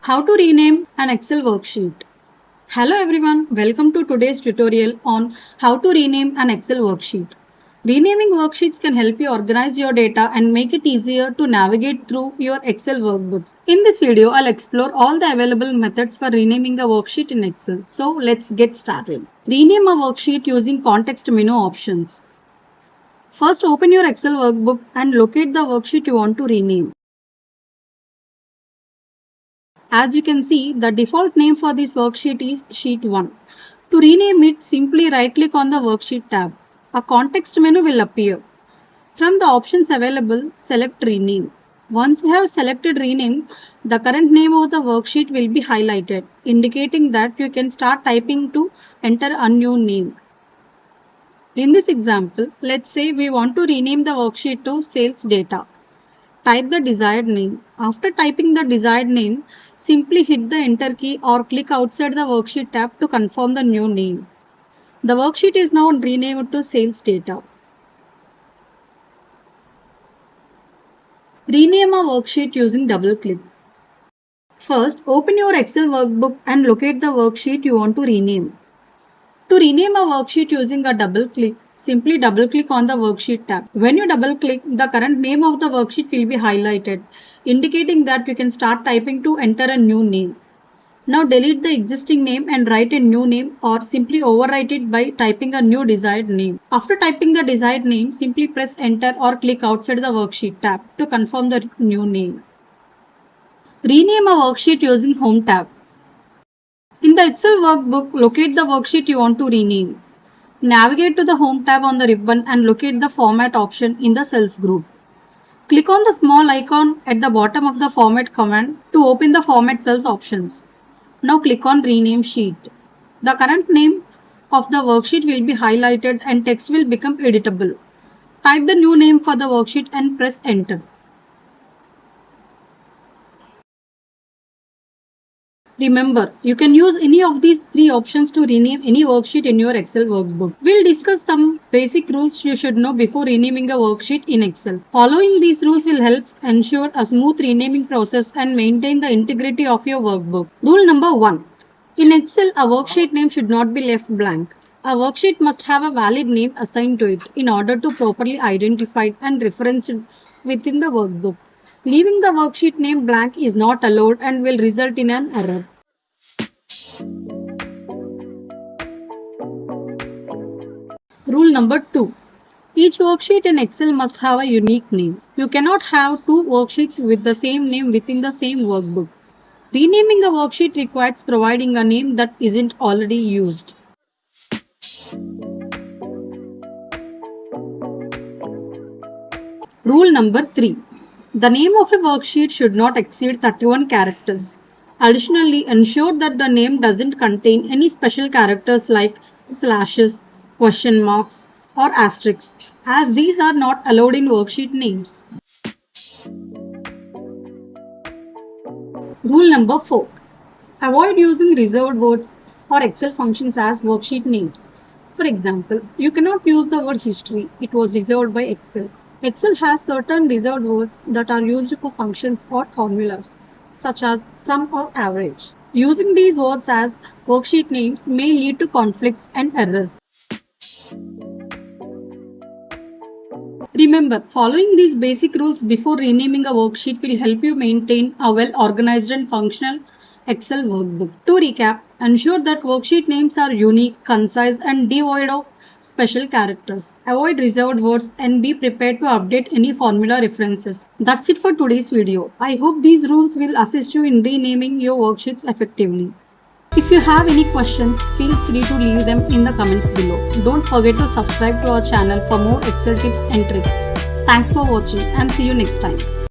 How to rename an Excel worksheet. Hello everyone, welcome to today's tutorial on how to rename an Excel worksheet. Renaming worksheets can help you organize your data and make it easier to navigate through your Excel workbooks. In this video, I'll explore all the available methods for renaming a worksheet in Excel. So let's get started. Rename a worksheet using context menu options. First, open your Excel workbook and locate the worksheet you want to rename. As you can see, the default name for this worksheet is Sheet 1. To rename it, simply right-click on the Worksheet tab. A context menu will appear. From the options available, select Rename. Once we have selected Rename, the current name of the worksheet will be highlighted, indicating that you can start typing to enter a new name. In this example, let's say we want to rename the worksheet to Sales Data. Type the desired name. After typing the desired name, simply hit the enter key or click outside the worksheet tab to confirm the new name. The worksheet is now renamed to Sales Data. Rename a worksheet using double click. First, open your Excel workbook and locate the worksheet you want to rename. To rename a worksheet using a double click, simply double click on the Worksheet tab. When you double click, the current name of the worksheet will be highlighted, indicating that you can start typing to enter a new name. Now delete the existing name and write a new name, or simply overwrite it by typing a new desired name. After typing the desired name, simply press enter or click outside the Worksheet tab to confirm the new name. Rename a worksheet using Home tab. In the Excel workbook, locate the worksheet you want to rename. Navigate to the Home tab on the ribbon and locate the Format option in the Cells group. Click on the small icon at the bottom of the Format command to open the Format Cells options. Now click on Rename Sheet. The current name of the worksheet will be highlighted and text will become editable. Type the new name for the worksheet and press Enter. Remember, you can use any of these three options to rename any worksheet in your Excel workbook. We'll discuss some basic rules you should know before renaming a worksheet in Excel. Following these rules will help ensure a smooth renaming process and maintain the integrity of your workbook. Rule number 1. In Excel, a worksheet name should not be left blank. A worksheet must have a valid name assigned to it in order to properly identify and reference it within the workbook. Leaving the worksheet name blank is not allowed and will result in an error. Rule number 2. Each worksheet in Excel must have a unique name. You cannot have two worksheets with the same name within the same workbook. Renaming a worksheet requires providing a name that isn't already used. Rule number 3. The name of a worksheet should not exceed 31 characters. Additionally, ensure that the name doesn't contain any special characters like slashes, question marks, or asterisks, as these are not allowed in worksheet names. Rule number 4. Avoid using reserved words or Excel functions as worksheet names. For example, you cannot use the word history. It was reserved by Excel. Excel has certain reserved words that are used for functions or formulas, such as sum or average. Using these words as worksheet names may lead to conflicts and errors. Remember, following these basic rules before renaming a worksheet will help you maintain a well-organized and functional Excel workbook. To recap, ensure that worksheet names are unique, concise, and devoid of special characters. Avoid reserved words and be prepared to update any formula references. That's it for today's video. I hope these rules will assist you in renaming your worksheets effectively. If you have any questions, feel free to leave them in the comments below. Don't forget to subscribe to our channel for more Excel tips and tricks. Thanks for watching and see you next time.